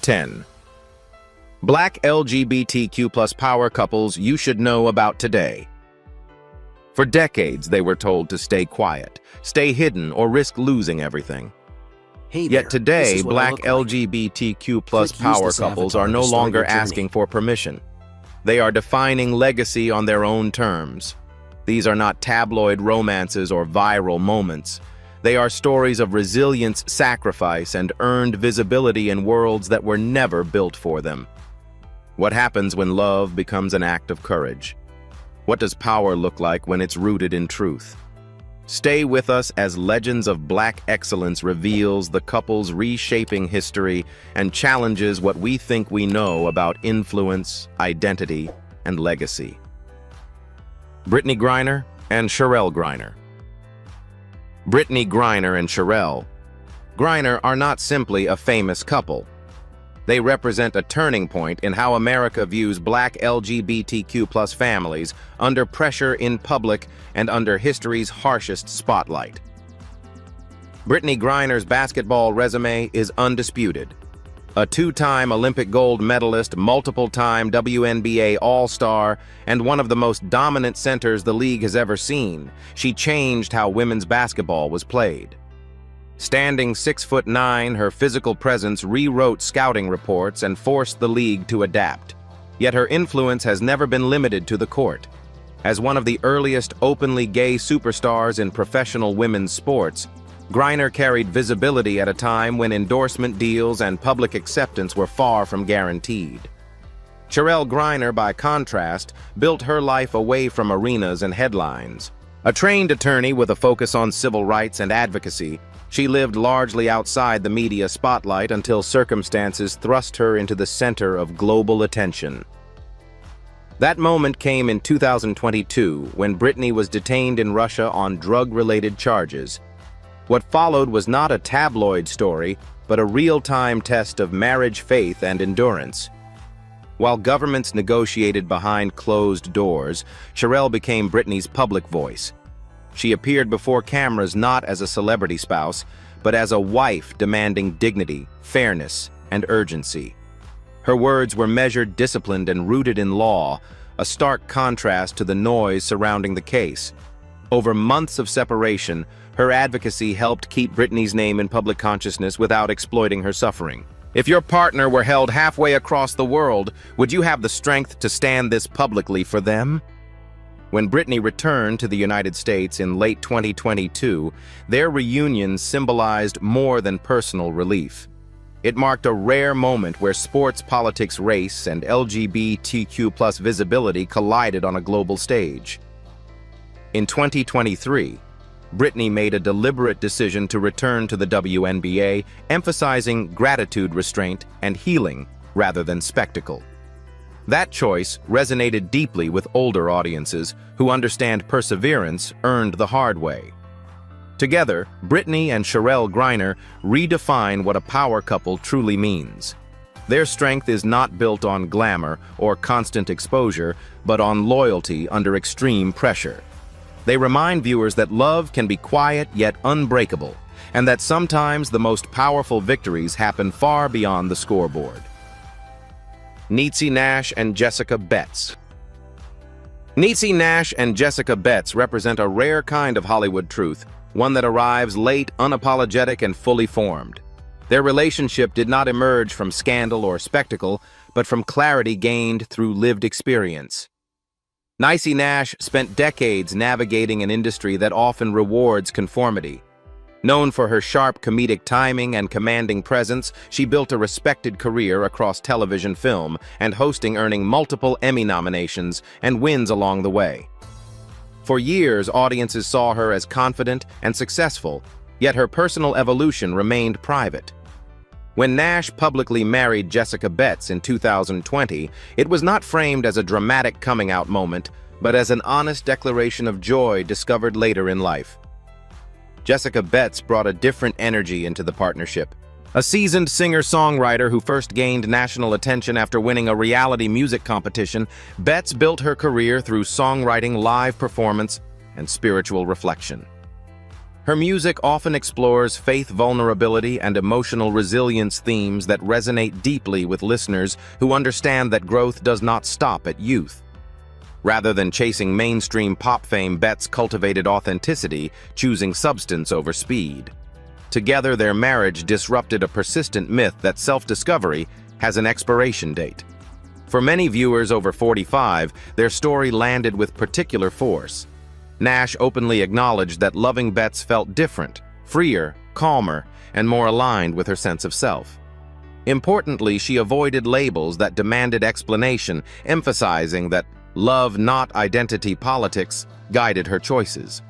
10. Black LGBTQ+ power couples you should know about today. For decades, they were told to stay quiet, stay hidden, or risk losing everything. Hey there, Yet today, this is what I Black look like. LGBTQ+ Click use power this couples avatar are to no start longer your journey. asking for permission. They are defining legacy on their own terms. These are not tabloid romances or viral moments. They are stories of resilience, sacrifice, and earned visibility in worlds that were never built for them. What happens when love becomes an act of courage? What does power look like when it's rooted in truth? Stay with us as Legends of Black Excellence reveals the couple's reshaping history and challenges what we think we know about influence, identity, and legacy. Brittany Griner and Cherelle Griner. Brittany Griner and Cherelle Griner are not simply a famous couple. They represent a turning point in how America views Black LGBTQ+ families under pressure in public and under history's harshest spotlight. Brittany Griner's basketball resume is undisputed. A two-time Olympic gold medalist, multiple-time WNBA All-Star, and one of the most dominant centers the league has ever seen, she changed how women's basketball was played. Standing 6'9", her physical presence rewrote scouting reports and forced the league to adapt. Yet her influence has never been limited to the court. As one of the earliest openly gay superstars in professional women's sports, Griner carried visibility at a time when endorsement deals and public acceptance were far from guaranteed. Cherelle Griner, by contrast, built her life away from arenas and headlines. A trained attorney with a focus on civil rights and advocacy, she lived largely outside the media spotlight until circumstances thrust her into the center of global attention. That moment came in 2022 when Brittany was detained in Russia on drug-related charges. What followed was not a tabloid story, but a real-time test of marriage faith and endurance. While governments negotiated behind closed doors, Cherelle became Brittany's public voice. She appeared before cameras not as a celebrity spouse, but as a wife demanding dignity, fairness, and urgency. Her words were measured, disciplined, and rooted in law, a stark contrast to the noise surrounding the case. Over months of separation, her advocacy helped keep Brittany's name in public consciousness without exploiting her suffering. If your partner were held halfway across the world, would you have the strength to stand this publicly for them? When Brittany returned to the United States in late 2022, their reunion symbolized more than personal relief. It marked a rare moment where sports, politics, race, and LGBTQ+ visibility collided on a global stage. In 2023, Brittany made a deliberate decision to return to the WNBA, emphasizing gratitude, restraint, and healing rather than spectacle. That choice resonated deeply with older audiences who understand perseverance earned the hard way. Together, Brittany and Cherelle Griner redefine what a power couple truly means. Their strength is not built on glamour or constant exposure, but on loyalty under extreme pressure. They remind viewers that love can be quiet yet unbreakable, and that sometimes the most powerful victories happen far beyond the scoreboard. Niecy Nash and Jessica Betts. Niecy Nash and Jessica Betts represent a rare kind of Hollywood truth, one that arrives late, unapologetic, and fully formed. Their relationship did not emerge from scandal or spectacle, but from clarity gained through lived experience. Niecy Nash spent decades navigating an industry that often rewards conformity. Known for her sharp comedic timing and commanding presence, she built a respected career across television, film, and hosting, earning multiple Emmy nominations and wins along the way. For years, audiences saw her as confident and successful, yet her personal evolution remained private. When Nash publicly married Jessica Betts in 2020, it was not framed as a dramatic coming-out moment, but as an honest declaration of joy discovered later in life. Jessica Betts brought a different energy into the partnership. A seasoned singer-songwriter who first gained national attention after winning a reality music competition, Betts built her career through songwriting, live performance, and spiritual reflection. Her music often explores faith vulnerability and emotional resilience themes that resonate deeply with listeners who understand that growth does not stop at youth. Rather than chasing mainstream pop fame, Betts cultivated authenticity, choosing substance over speed. Together, their marriage disrupted a persistent myth that self-discovery has an expiration date. For many viewers over 45, their story landed with particular force. Nash openly acknowledged that loving Betts felt different, freer, calmer, and more aligned with her sense of self. Importantly, she avoided labels that demanded explanation, emphasizing that love, not identity politics, guided her choices.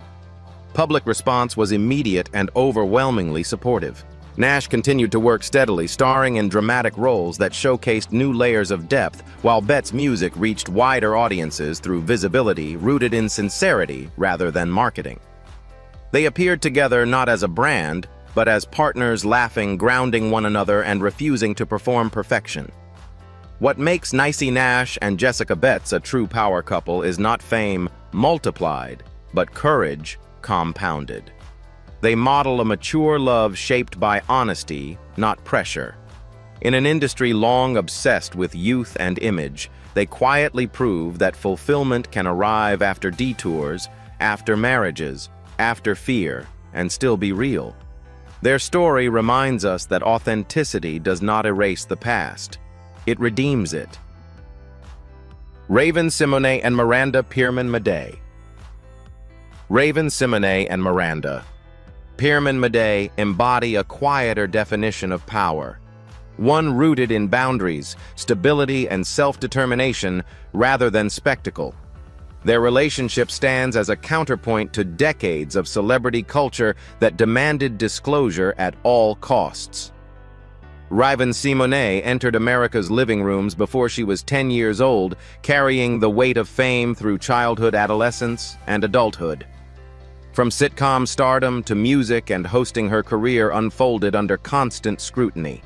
Public response was immediate and overwhelmingly supportive. Nash continued to work steadily, starring in dramatic roles that showcased new layers of depth, while Betts' music reached wider audiences through visibility rooted in sincerity rather than marketing. They appeared together not as a brand, but as partners, laughing, grounding one another, and refusing to perform perfection. What makes Niecy Nash and Jessica Betts a true power couple is not fame multiplied, but courage compounded. They model a mature love shaped by honesty, not pressure. In an industry long obsessed with youth and image, they quietly prove that fulfillment can arrive after detours, after marriages, after fear, and still be real. Their story reminds us that authenticity does not erase the past. It redeems it. Raven-Symoné and Miranda Pierman-Madej. Raven-Symoné and Miranda Pierman-Madej embody a quieter definition of power, one rooted in boundaries, stability, and self-determination rather than spectacle. Their relationship stands as a counterpoint to decades of celebrity culture that demanded disclosure at all costs. Raven-Symoné entered America's living rooms before she was 10 years old, carrying the weight of fame through childhood, adolescence, and adulthood. From sitcom stardom to music and hosting, her career unfolded under constant scrutiny.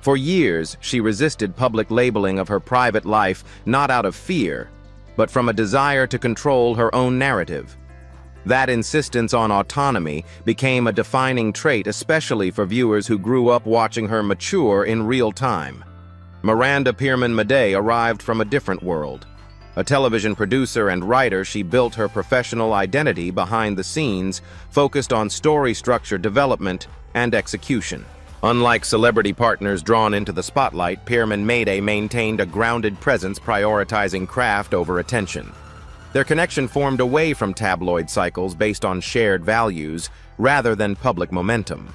For years, she resisted public labeling of her private life, not out of fear, but from a desire to control her own narrative. That insistence on autonomy became a defining trait, especially for viewers who grew up watching her mature in real time. Miranda Pierman-Madej arrived from a different world. A television producer and writer, she built her professional identity behind the scenes, focused on story structure development and execution. Unlike celebrity partners drawn into the spotlight, Pierman-Madej maintained a grounded presence, prioritizing craft over attention. Their connection formed away from tabloid cycles based on shared values rather than public momentum.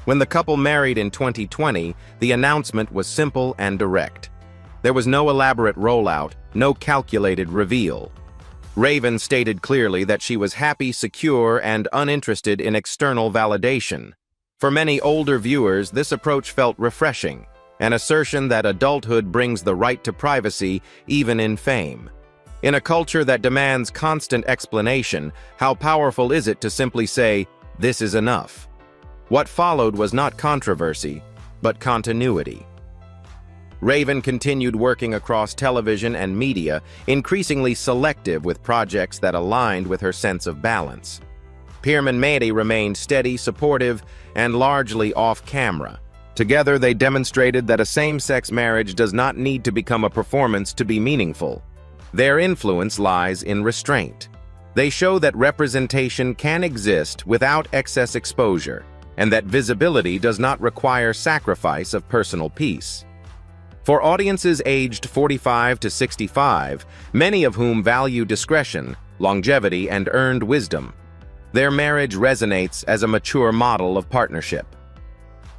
When the couple married in 2020, the announcement was simple and direct. There was no elaborate rollout, no calculated reveal. Raven stated clearly that she was happy, secure, and uninterested in external validation. For many older viewers, this approach felt refreshing, an assertion that adulthood brings the right to privacy even in fame. In a culture that demands constant explanation, how powerful is it to simply say, "This is enough"? What followed was not controversy, but continuity. Raven continued working across television and media, increasingly selective with projects that aligned with her sense of balance. Pierman-Madej remained steady, supportive, and largely off-camera. Together, they demonstrated that a same-sex marriage does not need to become a performance to be meaningful. Their influence lies in restraint. They show that representation can exist without excess exposure, and that visibility does not require sacrifice of personal peace. For audiences aged 45 to 65, many of whom value discretion, longevity, and earned wisdom, their marriage resonates as a mature model of partnership.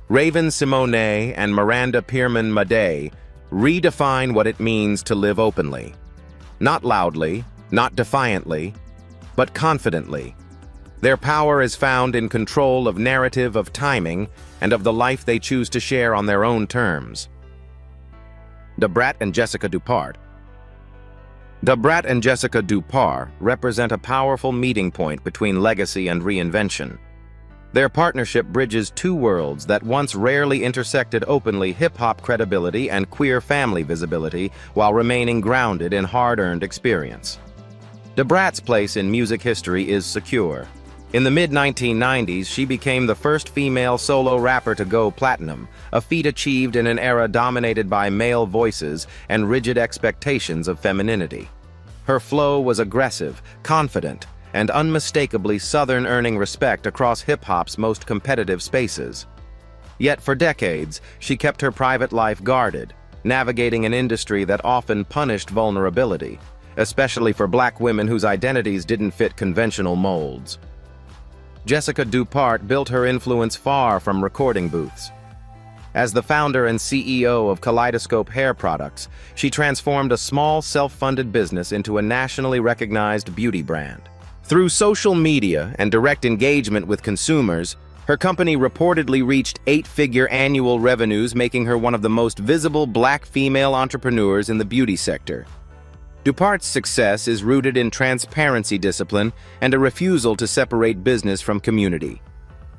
Raven-Symoné and Miranda Pierman-Madej redefine what it means to live openly. Not loudly, not defiantly, but confidently. Their power is found in control of narrative, of timing, and of the life they choose to share on their own terms. Debrat and Jessica Dupart. Debrat and Jessica Dupart represent a powerful meeting point between legacy and reinvention. Their partnership bridges two worlds that once rarely intersected openly: hip-hop credibility and queer family visibility, while remaining grounded in hard-earned experience. Debrat's place in music history is secure. In the mid-1990s, she became the first female solo rapper to go platinum, a feat achieved in an era dominated by male voices and rigid expectations of femininity. Her flow was aggressive, confident, and unmistakably Southern, earning respect across hip-hop's most competitive spaces. Yet for decades, she kept her private life guarded, navigating an industry that often punished vulnerability, especially for Black women whose identities didn't fit conventional molds. Jessica Dupart built her influence far from recording booths. As the founder and CEO of Kaleidoscope Hair Products, she transformed a small, self-funded business into a nationally recognized beauty brand. Through social media and direct engagement with consumers, her company reportedly reached 8-figure annual revenues, making her one of the most visible Black female entrepreneurs in the beauty sector. Dupart's success is rooted in transparency discipline and a refusal to separate business from community.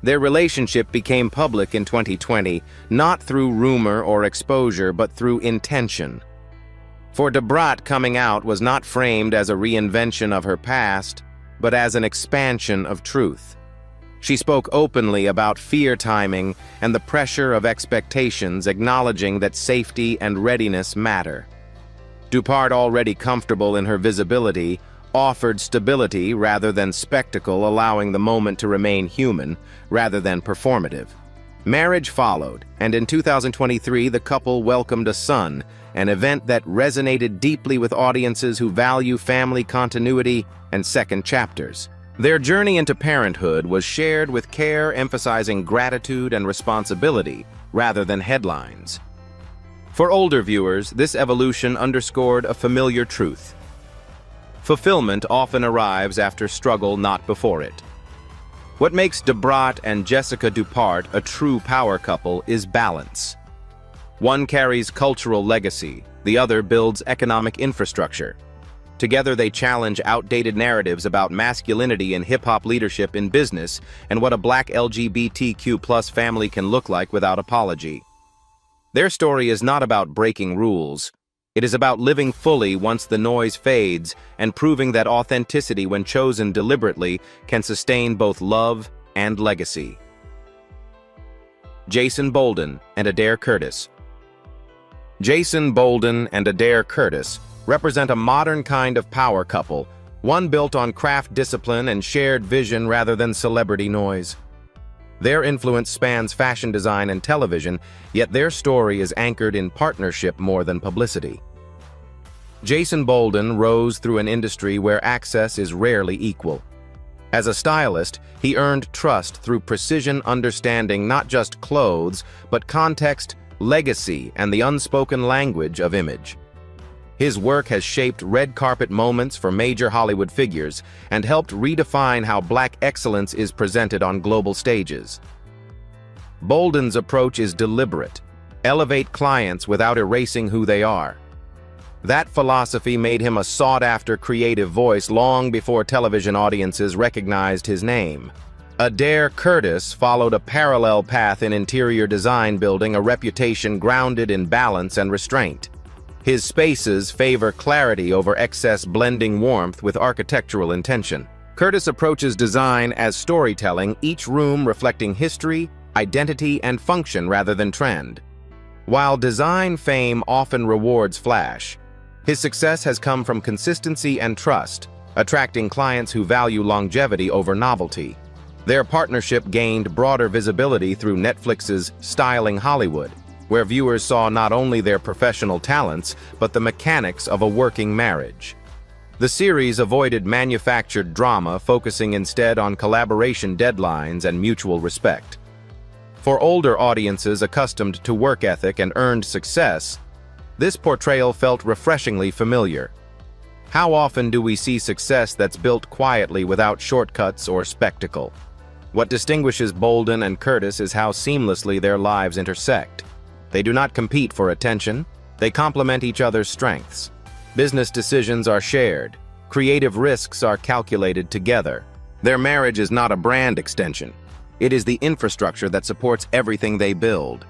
Their relationship became public in 2020, not through rumor or exposure, but through intention. For Dupart, coming out was not framed as a reinvention of her past, but as an expansion of truth. She spoke openly about fear timing and the pressure of expectations, acknowledging that safety and readiness matter. Dupart, already comfortable in her visibility, offered stability rather than spectacle, allowing the moment to remain human rather than performative. Marriage followed, and in 2023 the couple welcomed a son, an event that resonated deeply with audiences who value family continuity and second chapters. Their journey into parenthood was shared with care, emphasizing gratitude and responsibility rather than headlines. For older viewers, this evolution underscored a familiar truth. Fulfillment often arrives after struggle, not before it. What makes Dupart and Jessica Dupart a true power couple is balance. One carries cultural legacy, the other builds economic infrastructure. Together they challenge outdated narratives about masculinity and hip-hop leadership in business and what a Black LGBTQ+ family can look like without apology. Their story is not about breaking rules. It is about living fully once the noise fades and proving that authenticity, when chosen deliberately, can sustain both love and legacy. Jason Bolden and Adair Curtis. Jason Bolden and Adair Curtis represent a modern kind of power couple, one built on craft discipline and shared vision rather than celebrity noise. Their influence spans fashion design and television, yet their story is anchored in partnership more than publicity. Jason Bolden rose through an industry where access is rarely equal. As a stylist, he earned trust through precision, understanding not just clothes, but context, legacy, and the unspoken language of image. His work has shaped red carpet moments for major Hollywood figures and helped redefine how Black excellence is presented on global stages. Bolden's approach is deliberate: elevate clients without erasing who they are. That philosophy made him a sought-after creative voice long before television audiences recognized his name. Adair Curtis followed a parallel path in interior design, building a reputation grounded in balance and restraint. His spaces favor clarity over excess, blending warmth with architectural intention. Curtis approaches design as storytelling, each room reflecting history, identity, and function rather than trend. While design fame often rewards flash, his success has come from consistency and trust, attracting clients who value longevity over novelty. Their partnership gained broader visibility through Netflix's Styling Hollywood, where viewers saw not only their professional talents, but the mechanics of a working marriage. The series avoided manufactured drama, focusing instead on collaboration deadlines and mutual respect. For older audiences accustomed to work ethic and earned success, this portrayal felt refreshingly familiar. How often do we see success that's built quietly without shortcuts or spectacle? What distinguishes Bolden and Curtis is how seamlessly their lives intersect. They do not compete for attention, they complement each other's strengths. Business decisions are shared, creative risks are calculated together. Their marriage is not a brand extension, it is the infrastructure that supports everything they build.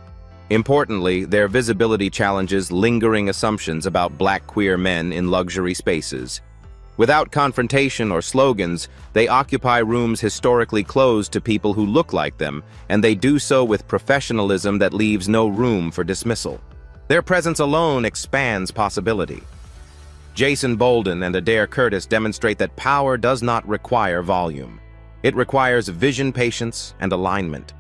Importantly, their visibility challenges lingering assumptions about Black queer men in luxury spaces. Without confrontation or slogans, they occupy rooms historically closed to people who look like them, and they do so with professionalism that leaves no room for dismissal. Their presence alone expands possibility. Jason Bolden and Adair Curtis demonstrate that power does not require volume. It requires vision, patience, and alignment.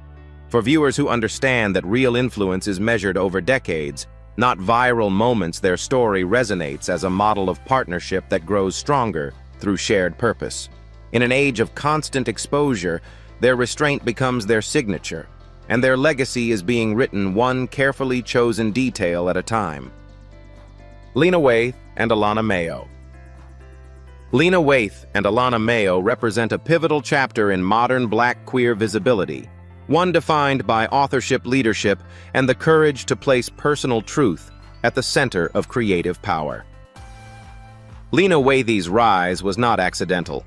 For viewers who understand that real influence is measured over decades, not viral moments, their story resonates as a model of partnership that grows stronger through shared purpose. In an age of constant exposure, their restraint becomes their signature, and their legacy is being written one carefully chosen detail at a time. Lena Waithe and Alana Mayo. Lena Waithe and Alana Mayo represent a pivotal chapter in modern Black queer visibility, one defined by authorship leadership and the courage to place personal truth at the center of creative power. Lena Waithe's rise was not accidental.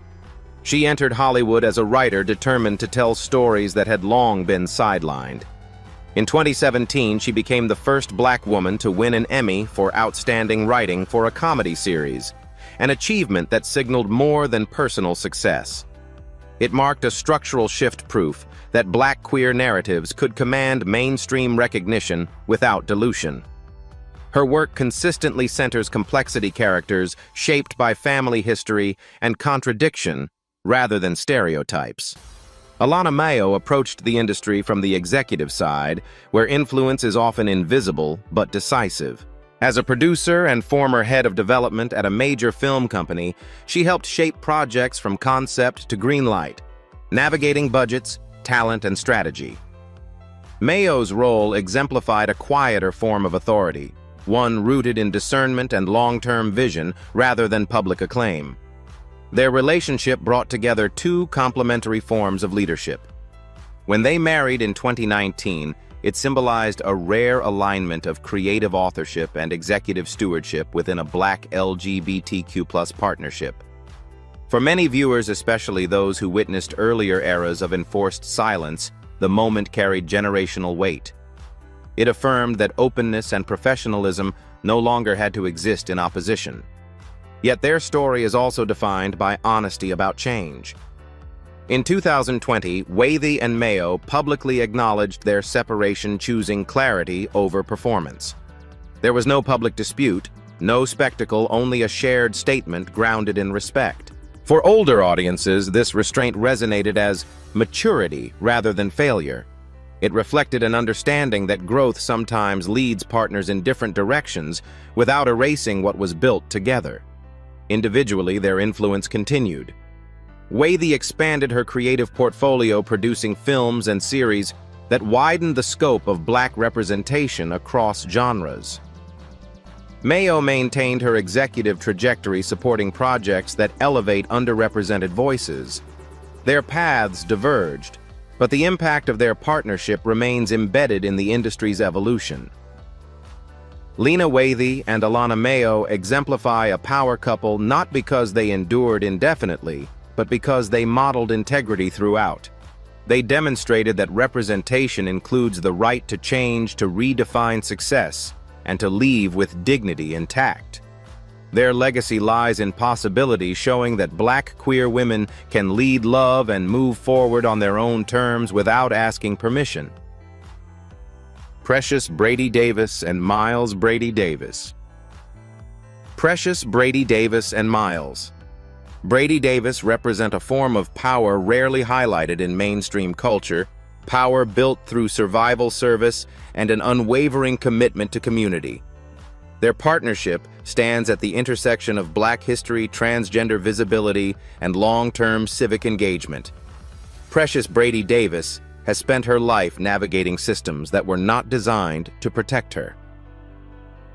She entered Hollywood as a writer determined to tell stories that had long been sidelined. In 2017, she became the first Black woman to win an Emmy for outstanding writing for a comedy series, an achievement that signaled more than personal success. It marked a structural shift proof that Black queer narratives could command mainstream recognition without dilution. Her work consistently centers complexity characters shaped by family history and contradiction rather than stereotypes. Alana Mayo approached the industry from the executive side, where influence is often invisible but decisive. As a producer and former head of development at a major film company, she helped shape projects from concept to greenlight, navigating budgets, talent, and strategy. Mayo's role exemplified a quieter form of authority, one rooted in discernment and long-term vision rather than public acclaim. Their relationship brought together two complementary forms of leadership. When they married in 2019, it symbolized a rare alignment of creative authorship and executive stewardship within a Black LGBTQ+ partnership. For many viewers, especially those who witnessed earlier eras of enforced silence, the moment carried generational weight. It affirmed that openness and professionalism no longer had to exist in opposition. Yet their story is also defined by honesty about change. In 2020, Waithe and Mayo publicly acknowledged their separation, choosing clarity over performance. There was no public dispute, no spectacle, only a shared statement grounded in respect. For older audiences, this restraint resonated as maturity rather than failure. It reflected an understanding that growth sometimes leads partners in different directions without erasing what was built together. Individually, their influence continued. Waithe expanded her creative portfolio, producing films and series that widened the scope of Black representation across genres. Mayo maintained her executive trajectory, supporting projects that elevate underrepresented voices. Their paths diverged, but the impact of their partnership remains embedded in the industry's evolution. Lena Waithe and Alana Mayo exemplify a power couple not because they endured indefinitely, but because they modeled integrity throughout. They demonstrated that representation includes the right to change, to redefine success, and to leave with dignity intact. Their legacy lies in possibility, showing that Black queer women can lead, love, and move forward on their own terms without asking permission. Precious Brady Davis and Miles Brady Davis. Precious Brady Davis and Miles. Brady Davis represent a form of power rarely highlighted in mainstream culture, power built through survival service and an unwavering commitment to community. Their partnership stands at the intersection of Black history, transgender visibility, and long-term civic engagement. Precious Brady Davis has spent her life navigating systems that were not designed to protect her.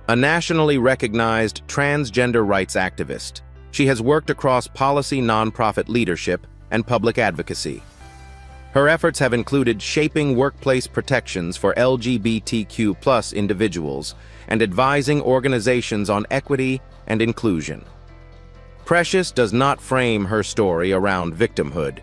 A nationally recognized transgender rights activist, she has worked across policy, nonprofit leadership, and public advocacy. Her efforts have included shaping workplace protections for LGBTQ+ individuals and advising organizations on equity and inclusion. Precious does not frame her story around victimhood.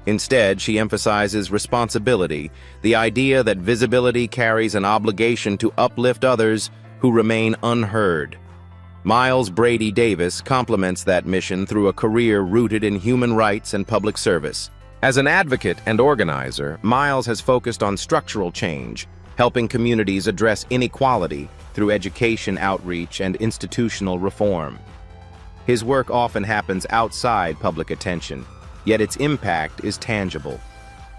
Instead, she emphasizes responsibility, the idea that visibility carries an obligation to uplift others who remain unheard. Miles Brady Davis complements that mission through a career rooted in human rights and public service. As an advocate and organizer, Miles has focused on structural change, helping communities address inequality through education outreach and institutional reform. His work often happens outside public attention, yet its impact is tangible.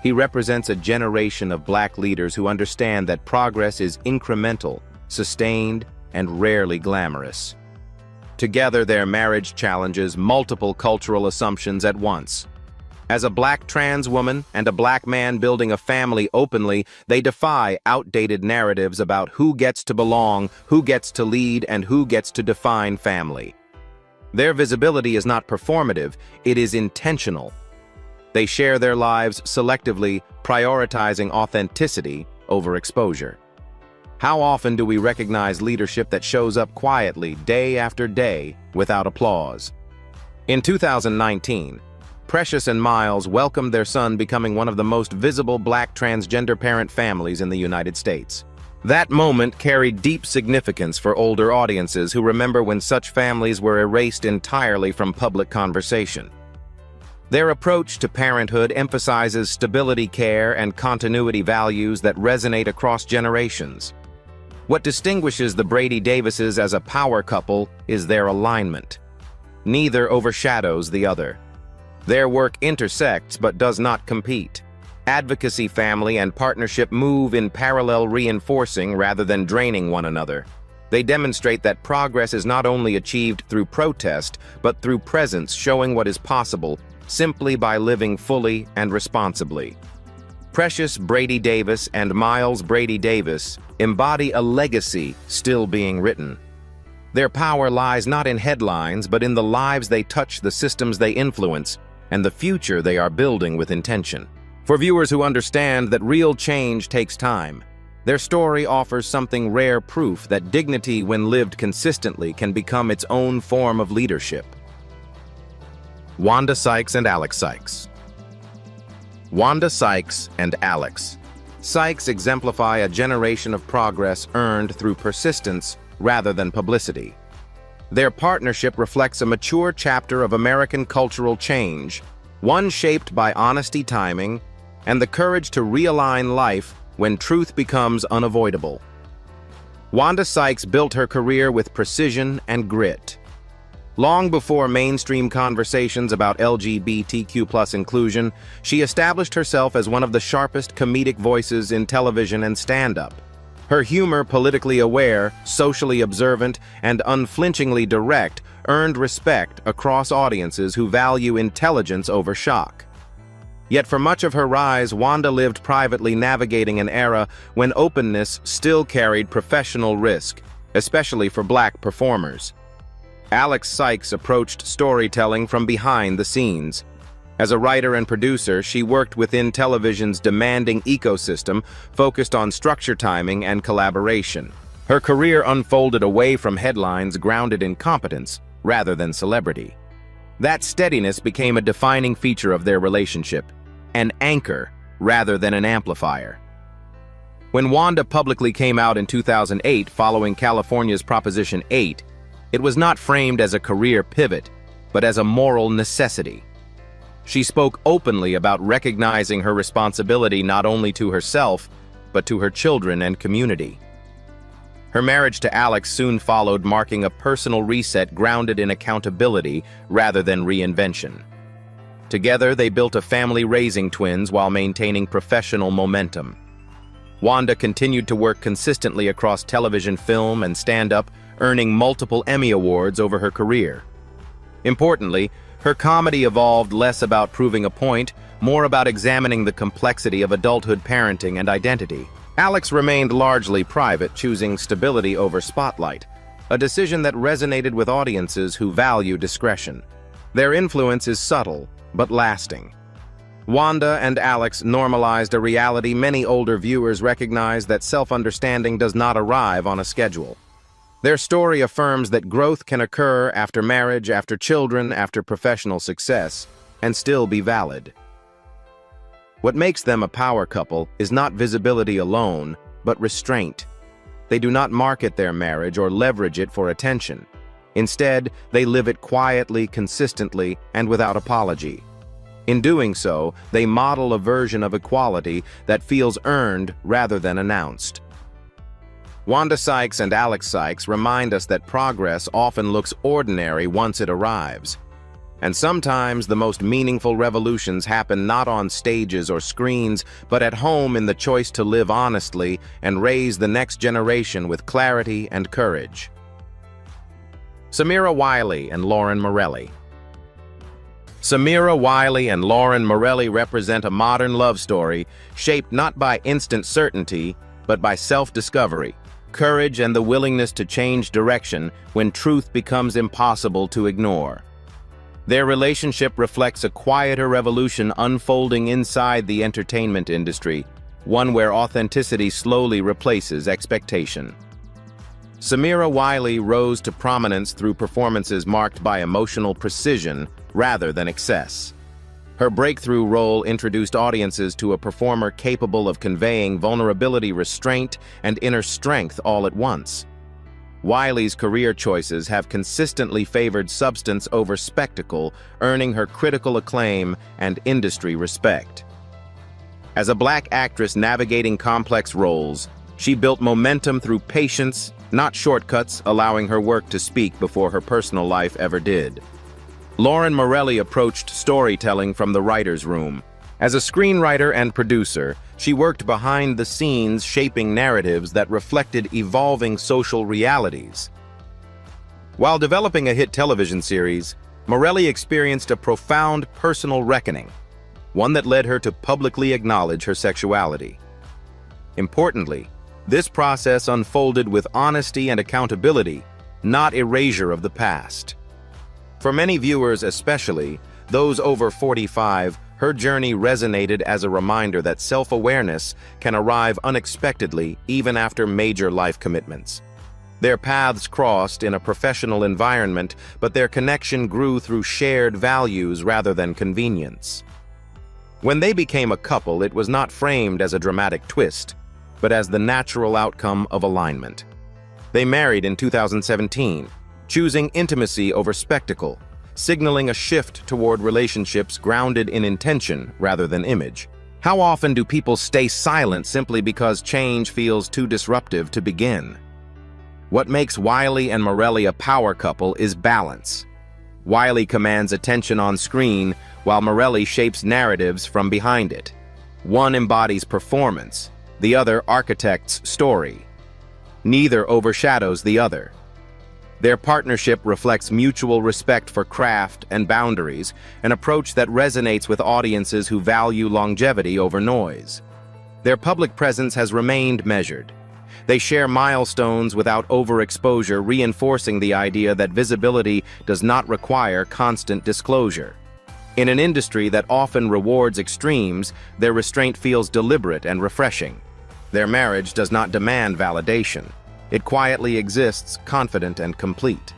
He represents a generation of Black leaders who understand that progress is incremental, sustained, and rarely glamorous. Together, their marriage challenges multiple cultural assumptions at once. As a Black trans woman and a Black man building a family openly, they defy outdated narratives about who gets to belong, who gets to lead, and who gets to define family. Their visibility is not performative, it is intentional. They share their lives selectively, prioritizing authenticity over exposure. How often do we recognize leadership that shows up quietly, day after day, without applause? In 2019, Precious and Miles welcomed their son, becoming one of the most visible Black transgender parent families in the United States. That moment carried deep significance for older audiences who remember when such families were erased entirely from public conversation. Their approach to parenthood emphasizes stability care and continuity values that resonate across generations. What distinguishes the Brady Davises as a power couple is their alignment. Neither overshadows the other. Their work intersects but does not compete. Advocacy, family, and partnership move in parallel, reinforcing rather than draining one another. They demonstrate that progress is not only achieved through protest, but through presence, showing what is possible simply by living fully and responsibly. Precious Brady Davis and Miles Brady Davis embody a legacy still being written. Their power lies not in headlines, but in the lives they touch, the systems they influence, and the future they are building with intention. For viewers who understand that real change takes time, their story offers something rare: proof that dignity, when lived consistently, can become its own form of leadership. Wanda Sykes and Alex Sykes. Wanda Sykes and Alex Sykes exemplify a generation of progress earned through persistence rather than publicity. Their partnership reflects a mature chapter of American cultural change, one shaped by honesty, timing, and the courage to realign life when truth becomes unavoidable. Wanda Sykes built her career with precision and grit. Long before mainstream conversations about LGBTQ+ inclusion, she established herself as one of the sharpest comedic voices in television and stand-up. Her humor, politically aware, socially observant, and unflinchingly direct, earned respect across audiences who value intelligence over shock. Yet for much of her rise, Wanda lived privately, navigating an era when openness still carried professional risk, especially for Black performers. Alex Sykes approached storytelling from behind the scenes. As a writer and producer, she worked within television's demanding ecosystem, focused on structure, timing, and collaboration. Her career unfolded away from headlines, grounded in competence rather than celebrity. That steadiness became a defining feature of their relationship, an anchor rather than an amplifier. When Wanda publicly came out in 2008 following California's Proposition 8, it was not framed as a career pivot, but as a moral necessity. She spoke openly about recognizing her responsibility not only to herself, but to her children and community. Her marriage to Alex soon followed, marking a personal reset grounded in accountability rather than reinvention. Together, they built a family, raising twins while maintaining professional momentum. Wanda continued to work consistently across television, film, and stand-up, earning multiple Emmy Awards over her career. Importantly, her comedy evolved less about proving a point, more about examining the complexity of adulthood, parenting, and identity. Alex remained largely private, choosing stability over spotlight, a decision that resonated with audiences who value discretion. Their influence is subtle, but lasting. Wanda and Alex normalized a reality many older viewers recognize: that self-understanding does not arrive on a schedule. Their story affirms that growth can occur after marriage, after children, after professional success, and still be valid. What makes them a power couple is not visibility alone, but restraint. They do not market their marriage or leverage it for attention. Instead, they live it quietly, consistently, and without apology. In doing so, they model a version of equality that feels earned rather than announced. Wanda Sykes and Alex Sykes remind us that progress often looks ordinary once it arrives. And sometimes the most meaningful revolutions happen not on stages or screens, but at home in the choice to live honestly and raise the next generation with clarity and courage. Samira Wiley and Lauren Morelli. Samira Wiley and Lauren Morelli represent a modern love story shaped not by instant certainty, but by self-discovery, courage, and the willingness to change direction when truth becomes impossible to ignore. Their relationship reflects a quieter revolution unfolding inside the entertainment industry, one where authenticity slowly replaces expectation. Samira Wiley rose to prominence through performances marked by emotional precision rather than excess. Her breakthrough role introduced audiences to a performer capable of conveying vulnerability, restraint, and inner strength all at once. Wiley's career choices have consistently favored substance over spectacle, earning her critical acclaim and industry respect. As a Black actress navigating complex roles, she built momentum through patience, not shortcuts, allowing her work to speak before her personal life ever did. Lauren Morelli approached storytelling from the writer's room. As a screenwriter and producer, she worked behind the scenes shaping narratives that reflected evolving social realities. While developing a hit television series, Morelli experienced a profound personal reckoning, one that led her to publicly acknowledge her sexuality. Importantly, this process unfolded with honesty and accountability, not erasure of the past. For many viewers, especially those over 45, her journey resonated as a reminder that self-awareness can arrive unexpectedly even after major life commitments. Their paths crossed in a professional environment, but their connection grew through shared values rather than convenience. When they became a couple, it was not framed as a dramatic twist, but as the natural outcome of alignment. They married in 2017, choosing intimacy over spectacle, signaling a shift toward relationships grounded in intention rather than image. How often do people stay silent simply because change feels too disruptive to begin? What makes Wiley and Morelli a power couple is balance. Wiley commands attention on screen, while Morelli shapes narratives from behind it. One embodies performance, the other architects story. Neither overshadows the other. Their partnership reflects mutual respect for craft and boundaries, an approach that resonates with audiences who value longevity over noise. Their public presence has remained measured. They share milestones without overexposure, reinforcing the idea that visibility does not require constant disclosure. In an industry that often rewards extremes, their restraint feels deliberate and refreshing. Their marriage does not demand validation. It quietly exists, confident and complete.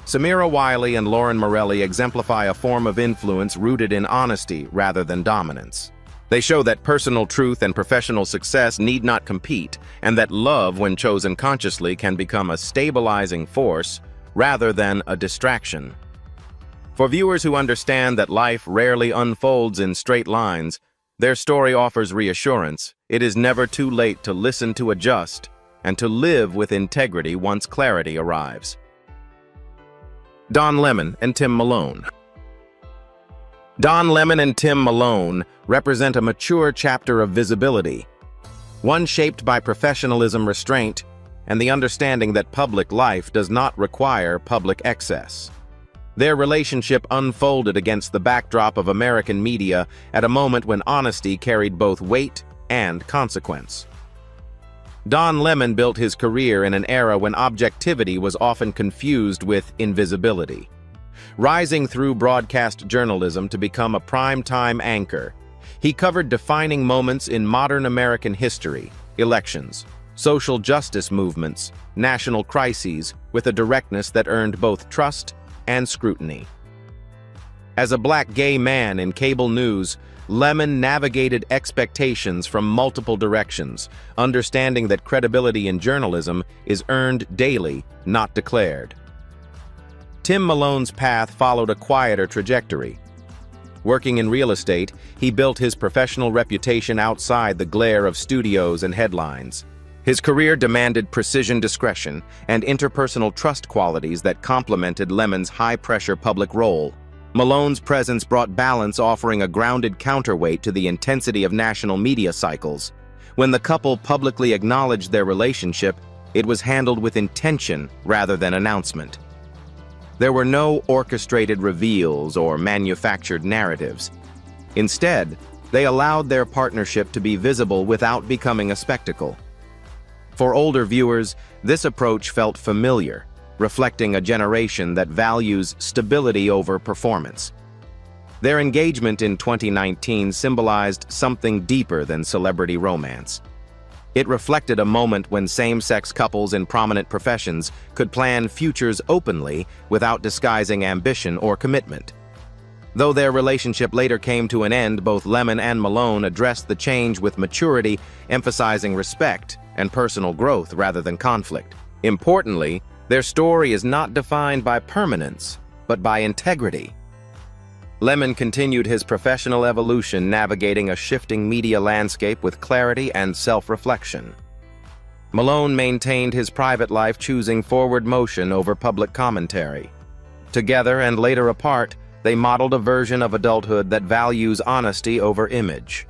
Samira Wiley and Lauren Morelli exemplify a form of influence rooted in honesty rather than dominance. They show that personal truth and professional success need not compete, and that love, when chosen consciously, can become a stabilizing force rather than a distraction. For viewers who understand that life rarely unfolds in straight lines, their story offers reassurance. It is never too late to listen, to adjust, and to live with integrity once clarity arrives. Don Lemon and Tim Malone. Don Lemon and Tim Malone represent a mature chapter of visibility, one shaped by professionalism, restraint, and the understanding that public life does not require public excess. Their relationship unfolded against the backdrop of American media at a moment when honesty carried both weight and consequence. Don Lemon built his career in an era when objectivity was often confused with invisibility. Rising through broadcast journalism to become a prime-time anchor, he covered defining moments in modern American history, elections, social justice movements, national crises, with a directness that earned both trust and scrutiny. As a Black gay man in cable news, Lemon navigated expectations from multiple directions, understanding that credibility in journalism is earned daily, not declared. Tim Malone's path followed a quieter trajectory. Working in real estate, he built his professional reputation outside the glare of studios and headlines. His career demanded precision discretion and interpersonal trust qualities that complemented Lemon's high-pressure public role. Malone's presence brought balance, offering a grounded counterweight to the intensity of national media cycles. When the couple publicly acknowledged their relationship, it was handled with intention rather than announcement. There were no orchestrated reveals or manufactured narratives. Instead, they allowed their partnership to be visible without becoming a spectacle. For older viewers, this approach felt familiar, reflecting a generation that values stability over performance. Their engagement in 2019 symbolized something deeper than celebrity romance. It reflected a moment when same-sex couples in prominent professions could plan futures openly without disguising ambition or commitment. Though their relationship later came to an end, both Lemon and Malone addressed the change with maturity, emphasizing respect and personal growth rather than conflict. Importantly, their story is not defined by permanence, but by integrity. Lemon continued his professional evolution, navigating a shifting media landscape with clarity and self-reflection. Malone maintained his private life, choosing forward motion over public commentary. Together and later apart, they modeled a version of adulthood that values honesty over image.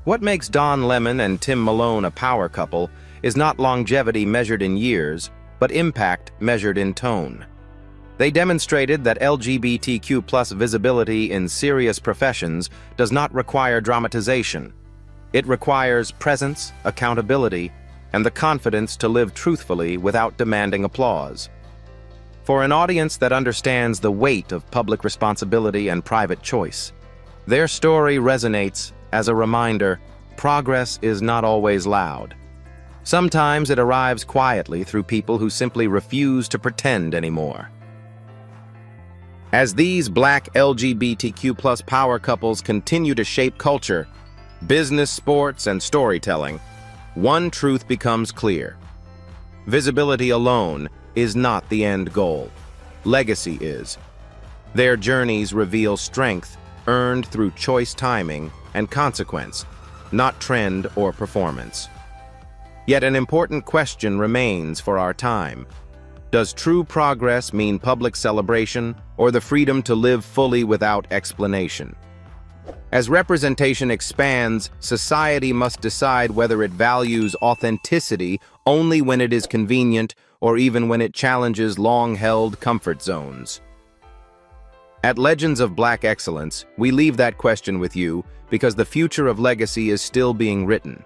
What makes Don Lemon and Tim Malone a power couple is not longevity measured in years, but impact measured in tone. They demonstrated that LGBTQ+ visibility in serious professions does not require dramatization. It requires presence, accountability, and the confidence to live truthfully without demanding applause. For an audience that understands the weight of public responsibility and private choice, their story resonates as a reminder: progress is not always loud. Sometimes it arrives quietly through people who simply refuse to pretend anymore. As these Black LGBTQ+ power couples continue to shape culture, business, sports, and storytelling, one truth becomes clear. Visibility alone is not the end goal. Legacy is. Their journeys reveal strength earned through choice, timing, and consequence, not trend or performance. Yet an important question remains for our time. Does true progress mean public celebration or the freedom to live fully without explanation? As representation expands, society must decide whether it values authenticity only when it is convenient or even when it challenges long-held comfort zones. At Legends of Black Excellence, we leave that question with you because the future of legacy is still being written.